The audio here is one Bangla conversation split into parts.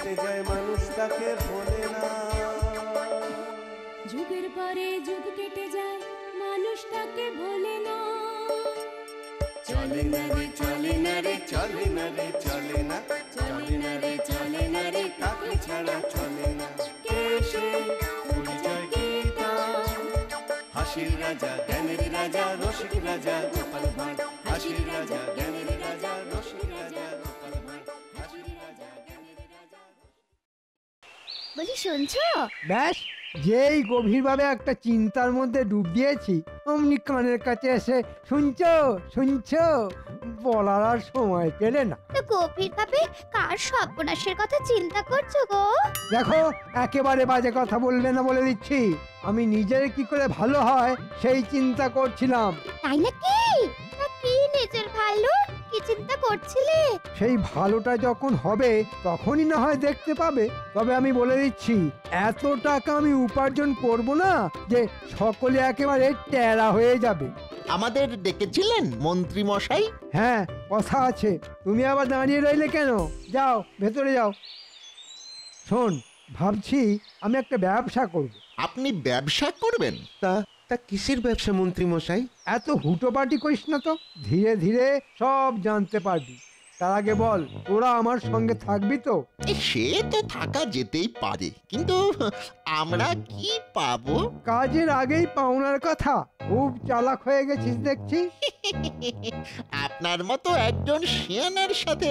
কেটে যায় মানুষ তাকে ভোলে না। যুগের পরে যুগ কেটে যায় মানুষ তাকে ভোলে না। চলে না রে চলে না রে চলে না রে চলে না, চলে না রে চলে না রে কাকে ছাড়া চলে না। কে সে পরিচয় কি তার? হাসির রাজা জ্ঞানের রাজা রসিক রাজা গোপাল ভাঁড়। হাসির রাজা জ্ঞানের রাজা রসিক রাজা গোপাল ভাঁড়। হাসির রাজা জ্ঞানের রাজা। বলি শুনছো? ব্যাস, যেই গভীরভাবে একটা চিন্তার মধ্যে ডুব দিয়েছি অমনি কানের কাছে এসে শুনছো শুনছো বলার আর সময় পেলে না। তো গভীর ভাবে কার সর্বনাশের কথা চিন্তা করছো গো? দেখো, একেবারে বাজে কথা বলবে না বলে দিচ্ছি। আমি নিজের কি করে ভালো হয় সেই চিন্তা করছিলাম। তাই নাকি? তা কি নিজের ভালো কি চিন্তা করছিলে? সেই ভালোটা যখন হবে তখনই না হয় দেখতে পাবে। তবে আমি বলে দিচ্ছি, এত টাকা আমি উপার্জন করব না যে সকলে একেবারে টেরা হয়ে যাবে। আমাদের ডেকেছিলেন মন্ত্রী মশাই? হ্যাঁ, কথা আছে। তুমি আবার দাঁড়িয়ে রইলে কেন? যাও ভেতরে যাও। শোন, ভাবছি আমি একটা ব্যবসা করব। আপনি ব্যবসা করবেন? তা তা কিসের ব্যবসা মন্ত্রী মশাই? এত হুটোপাটি করিস না তো, ধীরে ধীরে সব জানতে পারবি। তার আগে বল, তোরা আমার সঙ্গে থাকবি তো? সে তো থাকা যেতেই পারে, কিন্তু আমরা কি পাবো? কাজের আগেই পাওনার কথা। খুব চালাক হয়ে গেছিস দেখছি। আপনার মতো একজন শিয়ানার সাথে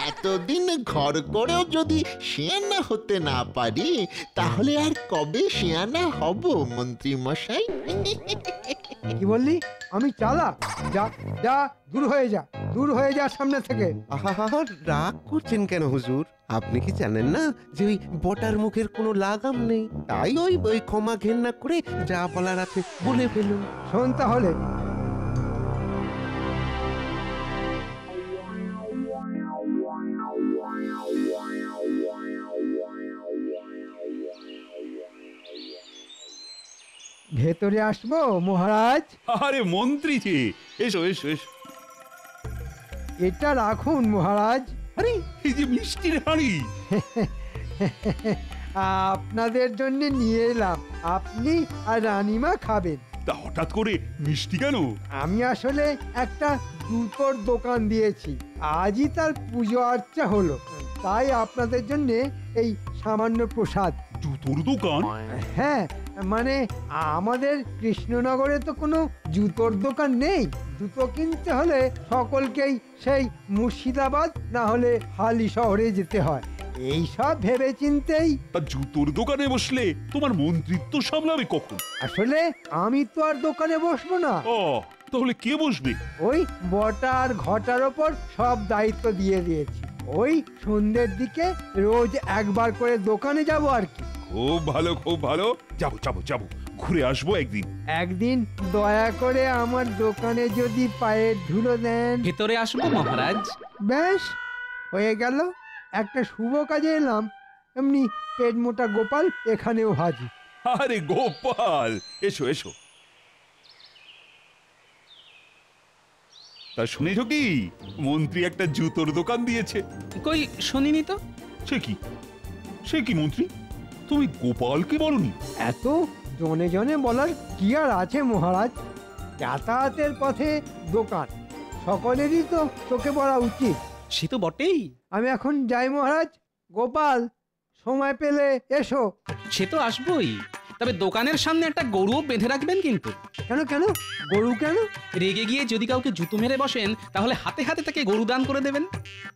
এতদিন ঘর করেও যদি শিয়ানা হতে না পারি, তাহলে আর কবে শিয়ানা হব মন্ত্রী মশাই? কি বললি? আমি চালাক? যা যা, দূর হয়ে যা, দূর হয়ে যা সামনে থেকে। আহা, রাগ করছেন কেন হুজুর? আপনি কি জানেন না যে ওই বটার মুখের কোনো লাগাম নেই? তাই ওই ক্ষমা ঘেন্না করে যা বলার আছে বলে ফেলুন। শোন তাহলে, ভেতরে আসবো মহারাজ? আরে মন্ত্রীজি, এসো এসো এসো। এটা রাখুন মহারাজ। আরে এই যে মিষ্টির হাঁড়ি। আপনাদের জন্য নিয়ে এলাম, আপনি আর রানীমা খাবেন। তা হঠাৎ করে মিষ্টি কেন? আমি আসলে একটা জুতোর দোকান দিয়েছি, আজই তার পুজো আর্চা হলো, তাই আপনাদের জন্য এই সামান্য প্রসাদ। জুতোর দোকান? হ্যাঁ, মানে আমাদের কৃষ্ণনগরে তো কোনো জুতোর দোকান নেই। জুতো কিনতে হলে সকলকেই সেই মুর্শিদাবাদ না হলে হালি শহরে যেতে হয়। এই সব ভেবে চিন্তেই। তা জুতোর দোকানে বসলে তোমার মন্ত্রিত্ব সামলাবে কখন? আসলে আমি তো আর দোকানে বসবো না। ও, তাহলে কে বসবে? ওই বটা আর ঘটার ওপর সব দায়িত্ব দিয়ে দিয়েছি। ওই সন্ধ্যের দিকে রোজ একবার করে দোকানে যাব আর কি। খুব ভালো, খুব ভালো। যাবো যাবো যাবো, ঘুরে আসবো একদিন। একদিন দয়া করে আমার দোকানে যদি পায়ের ধুলো দেন। ভেতরে আসবো মহারাজ। বেশ, হয়ে গেল। একটা শুভ কাজে এলাম, এমনি পেট মোটা গোপাল এখানেও হাজির। আরে গোপাল, এসো এসো। তা শুনেছ কি, মন্ত্রী একটা জুতোর দোকান দিয়েছে? কই শুনিনি তো। সে কি মন্ত্রী, তুমি গোপালকে বলনি? এত জনে জনে বলার কি আর আছে মহারাজ? যাতায়াতের পথে দোকান, সকলেরই তো চোখে পড়া উচিত। সে তো বটেই। আমি এখন যাই মহারাজ। গোপাল, সময় পেলে এসো। সে তো আসবোই, তবে দোকানের সামনে একটা গরুও বেঁধে রাখবেন কিন্তু। কেন কেন? গরু কেন? রেগে গিয়ে যদি কাউকে জুতো মেরে বসেন, তাহলে হাতে হাতে তাকে গরু দান করে দেবেন।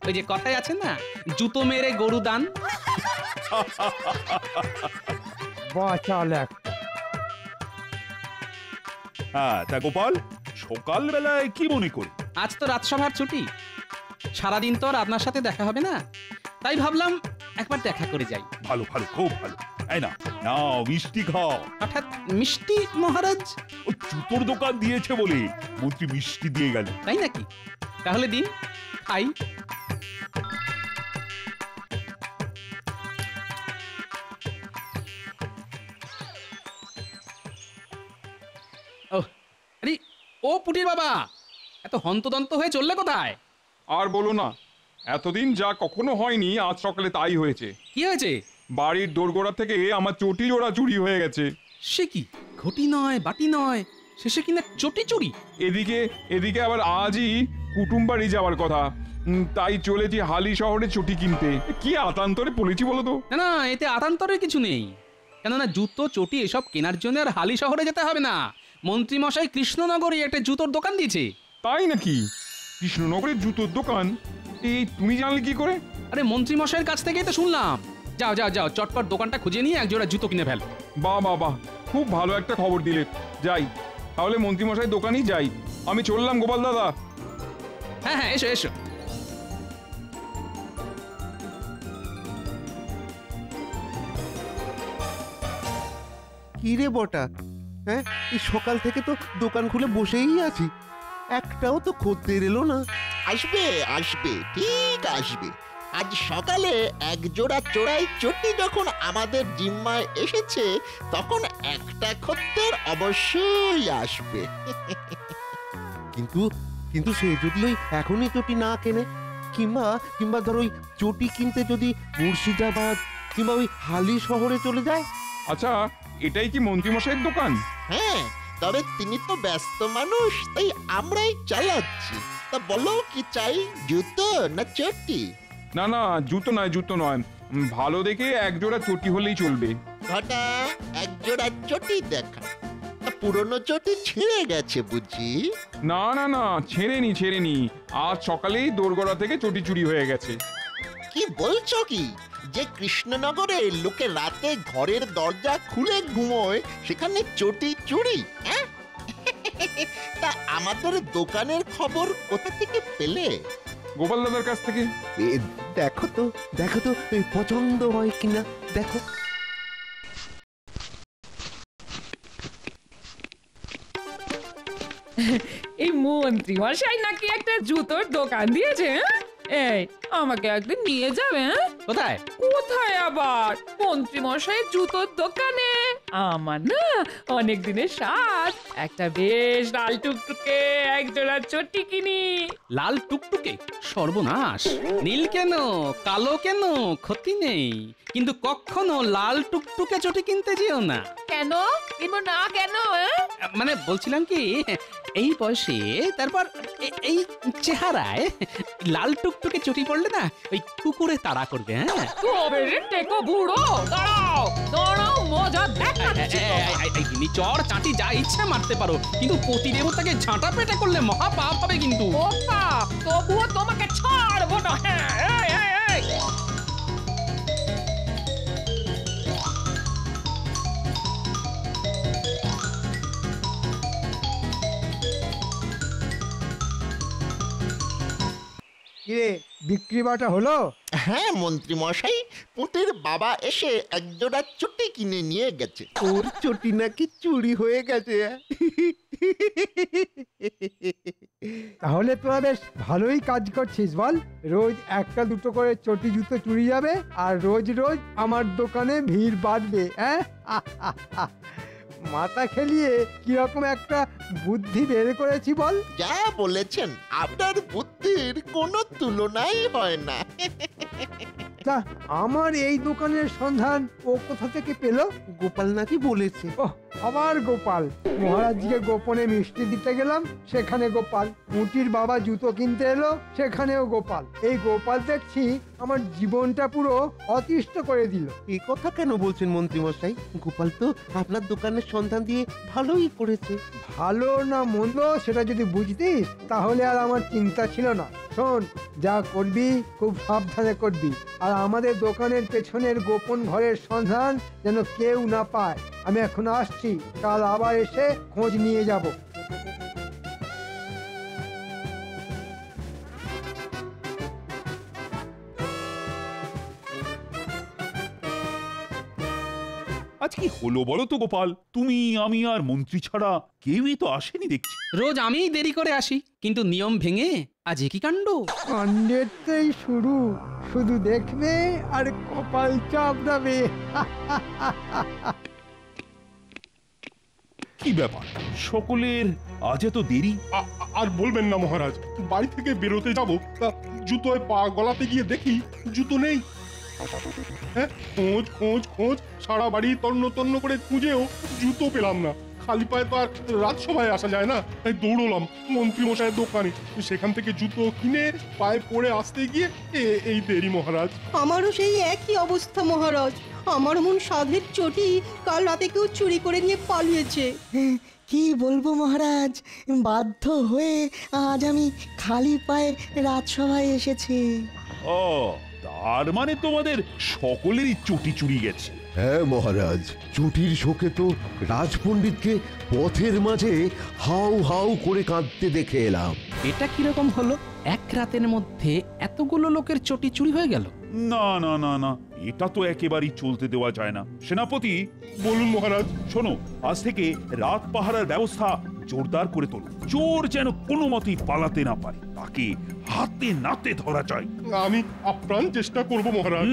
ওই যে কথায় আছে না, জুতো মেরে গরু দান। বাচাল একটা। হ্যাঁ, তা গোপাল সকালবেলায় কি মনে করি? আজ তো রাজসভার ছুটি, সারাদিন তো আর আপনার সাথে দেখা হবে না, তাই ভাবলাম একবার দেখা করে যাই। ভালো ভালো, খুব ভালো। এই না নাও মিষ্টি খাও। হঠাৎ মিষ্টি মহারাজ? ওই জুতোর দোকান দিয়েছে বলে মন্ত্রী মিষ্টি দিয়ে গেল। তাই নাকি? তাহলে দিন, খাই। আরে ও পুটির বাবা, এত হন্তদন্ত হয়ে চললে কোথায়? আর বলো না, এতদিন যা কখনো হয়নি আজ সকালে তাই হয়েছে। কি হয়েছে? বাড়ির দোরগোড়া থেকে আমার চটি জোড়া চুরি হয়ে গেছে। সে কি, ঘটি নয় বাটি নয়, শেষে কিনা চটি চুরি? এদিকে আবার আজই কুটুম বাড়ি যাওয়ার কথা, তাই চলেছি হালি শহরে চটি কিনতে। কি আতান্তরে পড়েছি বলো তো। না না, এতে আতান্তরের কিছু নেই। কেননা জুতো চটি এসব কেনার জন্য আর হালি শহরে যেতে হবে না। মন্ত্রী মশাই কৃষ্ণনগরে একটা জুতোর দোকান দিয়েছে। তাই নাকি? কৃষ্ণনগরের জুতোর দোকান? এই তুমি জানলে কি করে? আরে মন্ত্রী মশাইয়ের কাছ থেকেই তো শুনলাম। যাও যাও যাও, চটপট দোকানটা খুঁজে নিয়ে এক জোড়া জুতো কিনে ফেল। বাহ বাহ বাহ, খুব ভালো একটা খবর দিলে। যাই তাহলে মন্ত্রীমশাই দোকানেই যাই। আমি চললাম গোপাল দাদা। হ্যাঁ হ্যাঁ, এসো এসো। কি রে বটা, হ্যাঁ এই সকাল থেকে তো দোকান খুলে বসেই আছি, একটাও তো খদ্দের এলো না। আসবে আসবে, ঠিক আসবে। আজ সকালে এক জোড়া চোরাই চটি যখন আমাদের জিম্মায় এসেছে, তখন একটা খদ্দের অবশ্যই আসবে। কিন্তু কিন্তু সে যদি ওই এখনই চটি না কেনে, কিংবা কিংবা ধর ওই চটি কিনতে যদি মুর্শিদাবাদ কিংবা ওই হালি শহরে চলে যায়। আচ্ছা, এটাই কি মন্ত্রীমশাইয়ের দোকান? হ্যাঁ, তবে তিনি তো ব্যস্ত মানুষ, তাই আমরাই চালাচ্ছি। তা বলো কি চাই, জুতো না চটি? না না, জুতো নয়, ভালো দেখে এক জোড়া চটি হলেই চলবে। ঘটা, এক জোড়া চটি দেখা। তা পুরনো চটি ছিঁড়ে গেছে বুঝি? না না না, ছেড়েনি। আজ সকালেই দোরগোড়া থেকে চটি চুরি হয়ে গেছে। কি বলছো কি, যে কৃষ্ণনগরে লোকে রাতে ঘরের দরজা খুলে ঘুমোয়, সেখানে চটি চুরি? হ্যাঁ? তা আমাদের দোকানের খবর কোথা থেকে পেলে? গোপাল দাদার কাছ থেকে। এ, দেখো তো এই পছন্দ হয় কিনা দেখো। এই মন্ত্রী মশাই নাকি একটা জুতোর দোকান দিয়েছে? এই আমাকে একদিন নিয়ে যাবে? কোথায়? কোথায় আবার, মন্ত্রী মশাইয়ের জুতোর দোকানে। আমার না অনেক দিনের স্বাদ, একটা বেশ লাল টুকটুকে এক জোড়া চটি কিনি। লাল টুকটুকে? সর্বনাশ! নীল কেন, কালো কেন, ক্ষতি নেই, কিন্তু কখনো লাল টুকটুকে চটি কিনতে যেও না। কেন কিনবো না কেন? মানে বলছিলাম কি, এই বয়সে, তারপর এই চেহারায় লাল টুকটুকে চটি পড়লে না ওই কুকুরে তাড়া করবে। হ্যাঁ, তবে রে টেকো বুড়ো, দাঁড়াও মজা দেখাচ্ছি। চড় চাটি যা ইচ্ছা মারতে পারো, কিন্তু পতি দেবতাকে ঝাঁটা পেটা করলে মহা পাপ হবে কিন্তু। ও পাপ, তবুও তোমাকে ছাড়বো না। হ্যাঁ, এই কিরে, বিক্রি বাটা হলো? হ্যাঁ মন্ত্রী মশাই, পুঁটির বাবা এসে এক জোড়া চটি কিনে নিয়ে গেছে। ওর চটি নাকি চুরি হয়ে গেছে। তাহলে তোরা বেশ ভালোই কাজ করছিস বল। রোজ একটা দুটো করে চটি জুতো চুরি যাবে, আর রোজ রোজ আমার দোকানে ভিড় বাড়বে। হ্যাঁ, মাথা খেলিয়ে কিরকম একটা বুদ্ধি বের করেছি বল। যা বলেছেন, আপনার বুদ্ধির কোনো তুলনাই হয় না। তা আমার এই দোকানের সন্ধান ও কোথা থেকে পেল? গোপাল নাকি বলেছে। ওহ, আবার গোপাল। মহারাজকে গোপনে মিষ্টি দিতে গেলাম, সেখানে গোপাল। মুটির বাবা জুতো কিনতে এলো, সেখানেও গোপাল। এই গোপাল দেখছি আমার জীবনটা পুরো অতিষ্ঠ করে দিল। এই কথা কেন বলছেন মন্ত্রী মশাই? গোপাল তো আপনার দোকানের সন্ধান দিয়ে ভালোই করেছে। ভালো না মন্দ সেটা যদি বুঝতিস তাহলে আর আমার চিন্তা ছিল না। শোন, যা করবি খুব সাবধানে করবি, আর আমাদের দোকানের পেছনের গোপন ঘরের সন্ধান যেন কেউ না পায়। আমি এখন আসছি, কাল আবার এসে খোঁজ নিয়ে যাব। আজ কি হলো বলো তো গোপাল? তুমি, আমি আর মন্ত্রী ছাড়া কেউই তো আসেনি দেখছি। রোজ আমিই দেরি করে আসি, কিন্তু নিয়ম ভেঙে আজ কি কাণ্ড! কাণ্ডেরটাই শুরু, শুধু দেখবে আর কপাল চাপড়াবে। কি ব্যাপার সকলের আজ এত দেরি? আর বলবেন না মহারাজ, বাড়ি থেকে বেরোতে যাব, তা জুতোয় পা গলাতে গিয়ে দেখি জুতো নেই। হ্যাঁ, খোঁজ খোঁজ খোঁজ সারা বাড়ি তন্ন তন্ন করে খুঁজেও জুতো পেলাম না। খালি পায়ে তো আর রাজসভায় আসা যায় না, তাই দৌড়লাম মন্ত্রী মশাইয়ের দোকানে, সেখান থেকে জুতো কিনে পায়ে পরে আসতে গিয়ে এই দেরি মহারাজ। আমারও সেই একই অবস্থা মহারাজ। আমার মন সাধের চটি কাল রাতে কেউ চুরি করে নিয়ে পালিয়েছে। কি বলবো মহারাজ, বাধ্য হয়ে আজ আমি খালি পায়ে রাজসভায় এসেছি। ও, তার মানে তোমাদের সকলেরই চটি চুরি গেছে। হ্যাঁ মহারাজ, চুটির শোকে তো রাজপণ্ডিতকে পথের মাঝে হাউ হাউ করে কাঁদতে দেখে এলাম। এটা কিরকম হলো? এক রাতের মধ্যে এতগুলো লোকের চটি চুরি হয়ে গেল? না না না না, এটা তো একেবারেই চলতে দেওয়া যায় না। সেনাপতি, বলুন মহারাজ। শোনো, আজ থেকে রাত পাহারার ব্যবস্থা জোরদার করে তোলো। চোর যেন কোনো মতেই পালাতে না পারে, তাকে হাতে নাতে ধরা চাই। আমি আপ্রাণ চেষ্টা করব মহারাজ।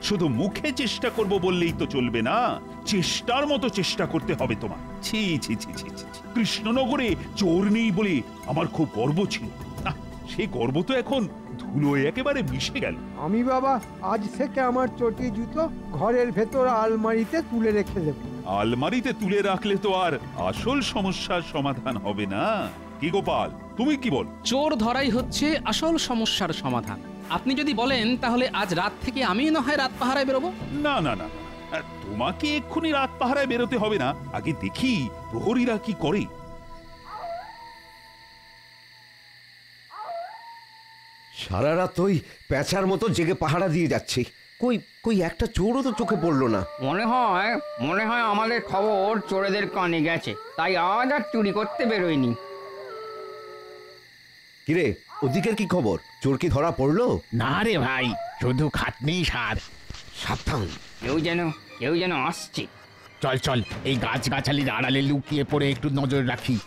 শুধু মুখে চেষ্টা করব বললেই তো চলবে না, চেষ্টার মতো চেষ্টা করতে হবে তোমার। ছি ছি ছি ছি ছি, কৃষ্ণনগরে চোর নেই বলে আমার খুব গর্ব ছিল, না সেই গর্ব তো এখন ধুলোয় একেবারে মিশে গেল। আমি বাবা আজ থেকে আমার চটি জুতো ঘরের ভেতর আলমারিতে তুলে রেখে দেব। আলমারিতে তুলে রাখলে তো আর আসল সমস্যার সমাধান হবে না। কি গোপাল, তুমি কি বল? চোর ধরাই হচ্ছে আসল সমস্যার সমাধান। আপনি যদি বলেন তাহলে আজ রাত থেকে আমি না হয় রাত পাহারায় বেরোবো। না না না, তোমাকে এক্ষুনি রাত পাহারায় বেরোতে হবে না, আগে দেখি প্রহরীরা কি করে। সারা রাত ওই প্যাঁচার মতো জেগে পাহারা দিয়ে যাচ্ছি, কই কই একটা চোরও তো চোখে পড়লো না। মনে হয় আমাদের খবর চোরেদের কানে গেছে, তাই আজ আর চুরি করতে বেরোয়নি। কিরে, ওদিকের কি খবর? চোর কি ধরা পড়লো? না রে ভাই, শুধু খাটনি সার। সাবধান, কেউ যেন আসছে। চল চল, এই গাছগাছালির আড়ালে লুকিয়ে পড়ে একটু নজর রাখি।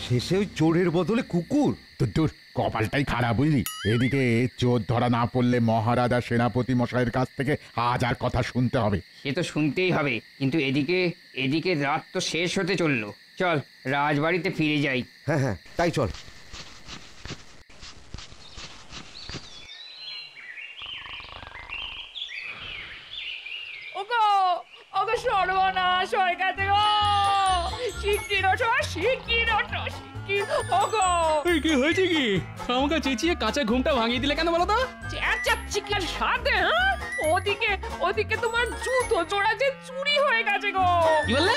শেষে ওই চোরের বদলে কুকুর। তোর কপালটাই খারাপ বুঝলি। এদিকে চোর ধরা না পড়লে মহারাজ আর সেনাপতি মশাইয়ের কাছ থেকে আজ আর কথা শুনতে হবে। সে তো শুনতেই হবে, কিন্তু এদিকে রাত তো শেষ হতে চললো। চল রাজবাড়িতে ফিরে যাই। হ্যাঁ হ্যাঁ, তাই চল। ওগো সর্বনাশ হয়ে গেছে গো। শিগগির ওঠো, শিগগির ওঠো, শিগগির। ওগো কি হয়েছে? কি আমাকে চেঁচিয়ে কাঁচা ঘুমটা ভাঙিয়ে দিলে কেন বলো তো? চেঁচাচ্ছি কি আর সাথে? হ্যাঁ, ওদিকে তোমার জুতো জোড়া যে চুরি হয়ে গেছে গো। কি বললে?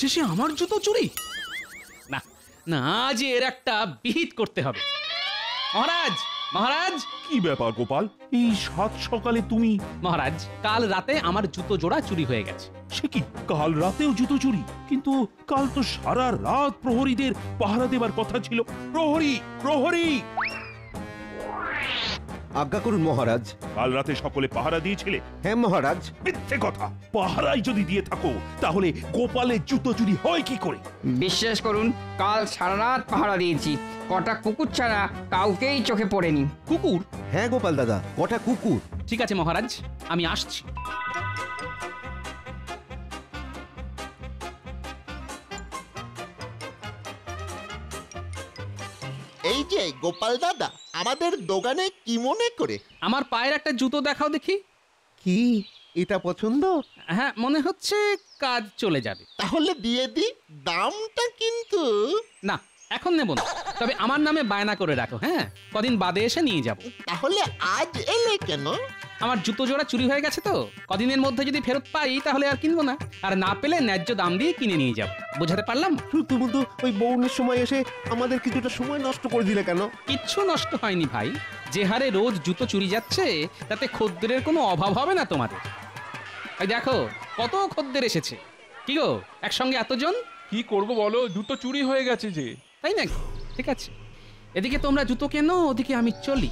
শেষে আমার জুতো চুরি? না না, আজ এর একটা বিহিত করতে হবে। মহারাজ, মহারাজ! কি ব্যাপার গোপাল, এই সাত সকালে তুমি? মহারাজ, কাল রাতে আমার জুতো জোড়া চুরি হয়ে গেছে। সে কি, কাল রাতেও জুতো চুরি? কিন্তু কাল তো সারা রাত প্রহরীদের পাহারা দেবার কথা ছিল। প্রহরী, প্রহরী! আজ্ঞা করুন মহারাজ। কাল রাতে সকলে পাহারা দিয়েছিলে? হ্যাঁ মহারাজ। মিথ্যে কথা! পাহারাই যদি দিয়ে থাকো তাহলে গোপালের জুতো চুরি হয় কি করে? বিশ্বাস করুন, কাল সারা রাত পাহারা দিয়েছি, কটা কুকুর ছাড়া কাউকেই চোখে পড়েনি। কুকুর? হ্যাঁ গোপাল দাদা, কটা কুকুর। ঠিক আছে মহারাজ, আমি আসছি। এই যে গোপাল দাদা, আমাদের দোকানে কি মনে করে? আমার পায়ের একটা জুতো দেখাও দেখি। কি এটা পছন্দ? হ্যাঁ, মনে হচ্ছে কাজ চলে যাবে। তাহলে দিয়ে দি, দামটা কিন্তু। না, এখন নেব না, তবে আমার নামে বায়না করে রাখো। হ্যাঁ, কদিন বাদে এসে নিয়ে যাব। তাহলে আজ এলে কেন? আমার জুতো জোড়া চুরি হয়ে গেছে তো, কদিনের মধ্যে যদি ফেরত পাই তাহলে আর কিনবো না, আর না পেলে ন্যায্য দাম দিয়ে কিনে নিয়ে যাব। বোঝাতে পারলাম? তুমি তো ওই বৌনের সময় এসে আমাদের কিছুটা সময় নষ্ট করে দিলে কেন? কিচ্ছু নষ্ট হয়নি ভাই, যে হারে রোজ জুতো চুরি যাচ্ছে তাতে খদ্দেরের কোনো অভাব হবে না তোমাদের। এই দেখো কত খদ্দের এসেছে। কি গো, একসঙ্গে এতজন? কি করব বলো, জুতো চুরি হয়ে গেছে যে। তাই নাকি? ঠিক আছে, এদিকে তোমরা জুতো কেনো, ওদিকে আমি চলি।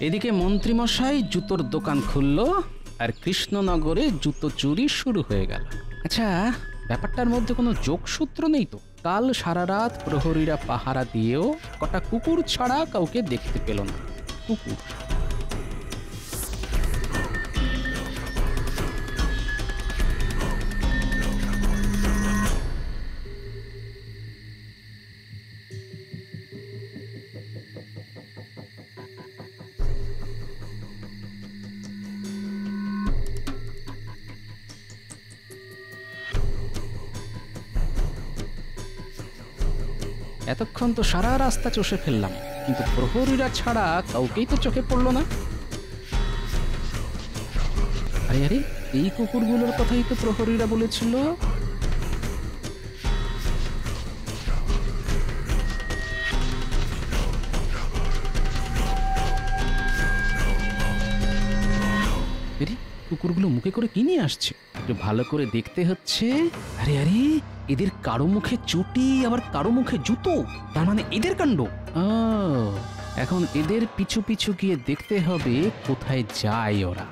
এদিকে মন্ত্রীমশাই জুতোর দোকান খুললো, আর কৃষ্ণনগরে জুতো চুরি শুরু হয়ে গেল। আচ্ছা, ব্যাপারটার মধ্যে কোনো যোগসূত্র নেই তো? কাল সারা রাত প্রহরীরা পাহারা দিয়েও কটা কুকুর ছাড়া কাউকে দেখতে পেল না। কুকুর এতক্ষণ তো সারা রাস্তা চষে ফেললাম, কিন্তু প্রহরীরা ছাড়া কাউকেই তো চোখে পড়লো না। আরে আরে, এই কুকুরগুলোর কথাই তো প্রহরীরা বলেছিল। কুকুরগুলো মুখে করে কি নিয়ে আসছে? একটু ভালো করে দেখতে হচ্ছে। আরে আরে, এদের কারো মুখে চটি, আবার কারো মুখে জুতো, তার মানে এদের কাণ্ড। এখন এদের পিছু পিছু গিয়ে দেখতে হবে কোথায় যায় ওরা।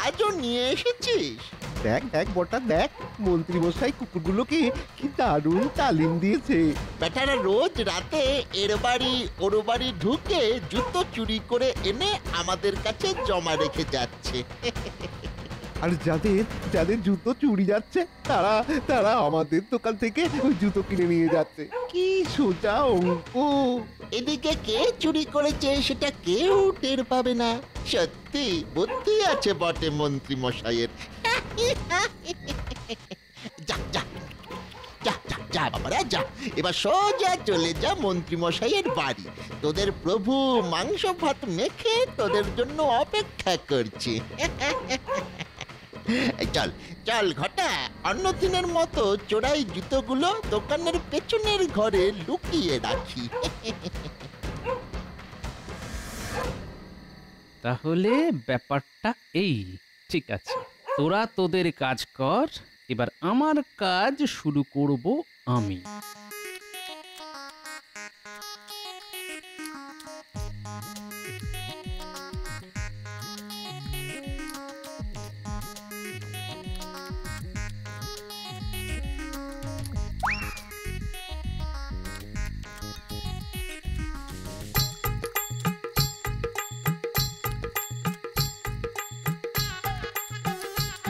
আজও নিয়ে এসেছিস? দেখ দেখ বটা, দেখ মন্ত্রী মশাই কুকুরগুলোকে কি দারুণ তালিম দিয়েছে। বেটারা রোজ রাতে এর বাড়ি ওর বাড়ি ঢুকে জুতো চুরি করে এনে আমাদের কাছে জমা রেখে যাচ্ছে। আর যাদের যাদের জুতো চুরি যাচ্ছে তারা তারা আমাদের দোকান থেকে ওই জুতো কিনে নিয়ে যাচ্ছে। কি সোজা অঙ্ক! এদিকে কে চুরি করেছে সেটা কেউ টের পাবে না। সত্যি বুদ্ধি আছে বটে মন্ত্রী মশাইয়ের। যা যা যা যা যা বাবারা যা, এবার সোজা চলে যা মন্ত্রী মশাইয়ের বাড়ি। তোদের প্রভু মাংস ভাত মেখে তোদের জন্য অপেক্ষা করছে। চল চল ঘটা, অন্য দিনের মতো চোরাই জুতোগুলো দোকানের পেছনের ঘরে লুকিয়ে রাখি। তাহলে ব্যাপারটা এই, ঠিক আছে, তোরা তোদের কাজ কর, এবার আমার কাজ শুরু করব আমি।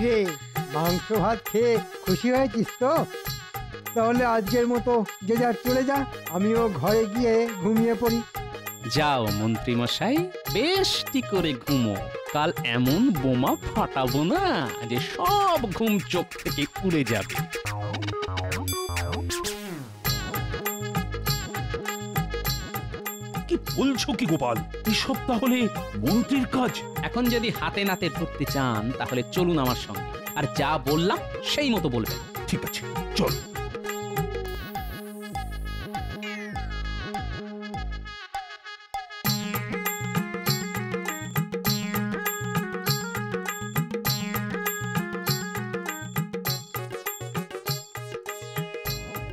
হে, মাংস ভাত খেয়ে খুশি হয়েছিস তো? তাহলে আজকের মতো যে যার চলে যা, আমিও ঘরে গিয়ে ঘুমিয়ে পড়ি। যাও মন্ত্রী মশাই, বেশটি করে ঘুমো। কাল এমন বোমা ফাটাবো না যে সব ঘুম চোখ থেকে উড়ে যাবে। কি বলছো কি গোপাল? এসব তাহলে মন্ত্রীর কাজ? এখন যদি হাতে নাতে ধরতে চান তাহলে চলুন আমার সঙ্গে, আর যা বললাম সেই মতো বলবেন। ঠিক আছে, চল।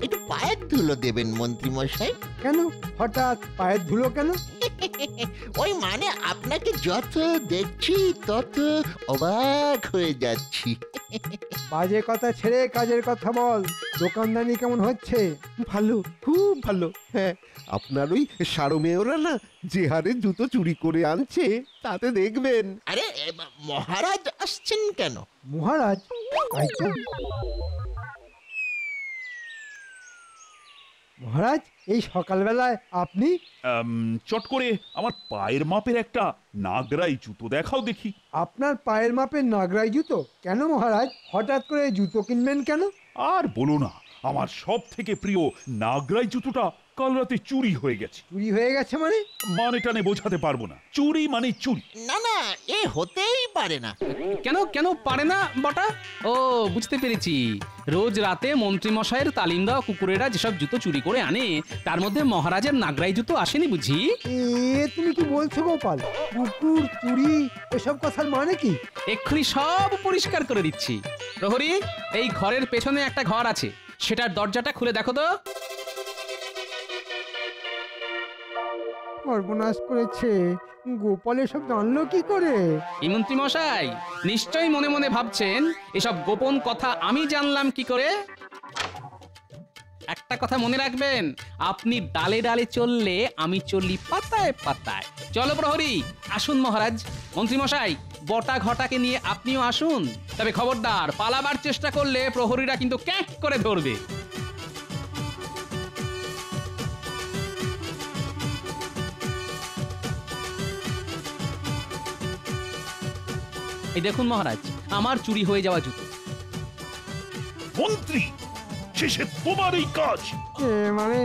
একটু পায়ের ধুলো দেবেন মন্ত্রী মশাই। কেন হঠাৎ পায়ের ধুলো কেন? ওই মানে আপনাকে যত দেখছি তত অবাক হয়ে যাচ্ছি। বাজে কথা ছেড়ে কাজের কথা বল। দোকানদানি কেমন হচ্ছে? ভালো, খুব ভালো। হ্যাঁ, আপনার ওই সারমেয়রা না যে হারে জুতো চুরি করে আনছে তাতে দেখবেন। আরে মহারাজ আসছেন কেন? মহারাজ? মহারাজ, এই সকালবেলায় আপনি? চট করে আমার পায়ের মাপের একটা নাগরাই জুতো দেখাও দেখি। আপনার পায়ের মাপের নাগরাই জুতো? কেন মহারাজ, হঠাৎ করে জুতো কিনবেন কেন? আর বলো না, আমার সব থেকে প্রিয় নাগরাই জুতোটা কাল রাতে চুরি হয়ে গেছে। চুরি হয়ে গেছে মানে? মানে টানে বোঝাতে পারবো না, চুরি মানে চুরি। না না, এ হতেই পারে না। কেন কেন পারে না বটা? ও বুঝতে পেরেছি, রোজ রাতে মন্ত্রী মশাইয়ের তালিম দেওয়া কুকুরেরা যেসব জুতো চুরি করে আনে তার মধ্যে মহারাজের নাগরাই জুতো আসেনি বুঝি? তুমি কি বলছো গোপাল? কুকুর চুরি এসব কথার মানে কি? এক্ষুনি সব পরিষ্কার করে দিচ্ছি। প্রহরী, এই ঘরের পেছনে একটা ঘর আছে, সেটার দরজাটা খুলে দেখো তো। সর্বনাশ করেছে, গোপাল এসব জানলো কি করে? এই মন্ত্রী মশাই নিশ্চয়ই মনে মনে ভাবছেন এসব গোপন কথা আমি জানলাম কি করে। একটা কথা মনে রাখবেন, আপনি ডালে ডালে চললে আমি চলি পাতায় পাতায়। চলো প্রহরী, আসুন মহারাজ। মন্ত্রী মশাই, বটা ঘটাকে নিয়ে আপনিও আসুন, তবে খবরদার পালাবার চেষ্টা করলে প্রহরীরা কিন্তু ক্যাঁক করে ধরবে। এই দেখুন মহারাজ, আমার চুরি হয়ে যাওয়া জুতো। মন্ত্রী, শেষে তোমার এই কাজ? মানে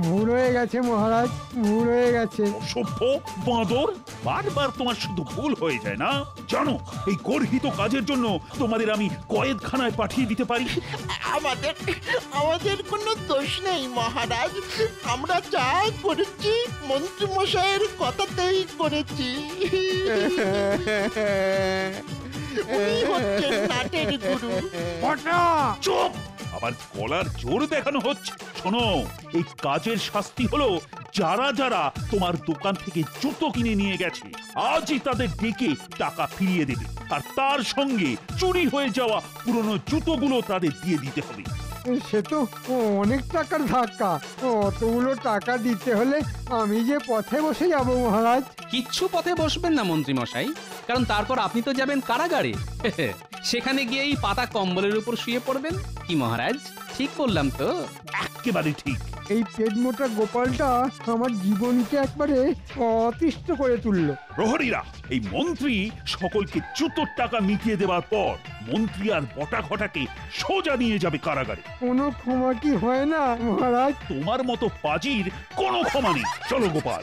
ভুল হয়ে গেছে মহারাজ, ভুল হয়ে গেছে। অসভ্য বাঁদর, বারবার তোমার শুধু ভুল হয়ে যায় না? জানো, এই গর্হিত কাজের জন্য তোমাদের আমি কয়েদখানায় পাঠিয়ে দিতে পারি। আমাদের কোনো দোষ নেই মহারাজ, আমরা যা করেছি মন্ত্রী মশাইয়ের কথাতেই করেছি। উনি হচ্ছেন নাটের গুরু। চুপ! আবার গলার জোর দেখানো হচ্ছে। শোনো, এই কাজের শাস্তি হলো যারা যারা তোমার দোকান থেকে জুতো কিনে নিয়ে গেছে আজই তাদের ডেকে টাকা ফিরিয়ে দেবে, আর তার সঙ্গে চুরি হয়ে যাওয়া পুরনো জুতোগুলো তাদের দিয়ে দিতে হবে। সে তো অনেক টাকার ধাক্কা, অতগুলো টাকা দিতে হলে আমি যে পথে বসে যাব মহারাজ। কিচ্ছু পথে বসবেন না মন্ত্রী মশাই, কারণ তারপর আপনি তো যাবেন কারাগারে। সেখানে গিয়ে এই পাতা কম্বলের উপর শুয়ে পড়বেন। কি মহারাজ, ঠিক করলাম তো? একেবারে ঠিক। এই পেট মোটা গোপালটা আমার জীবনকে একবারে অতিষ্ঠ করে তুললো। প্রহরীরা, এই মন্ত্রী সকলকে জুতোর টাকা মিটিয়ে দেওয়ার পর মন্ত্রী আর বটা ঘটাকে সোজা নিয়ে যাবে কারাগারে। কোনো ক্ষমা কি হয় না মহারাজ? তোমার মতো পাজির কোনো ক্ষমা নেই। চলো গোপাল।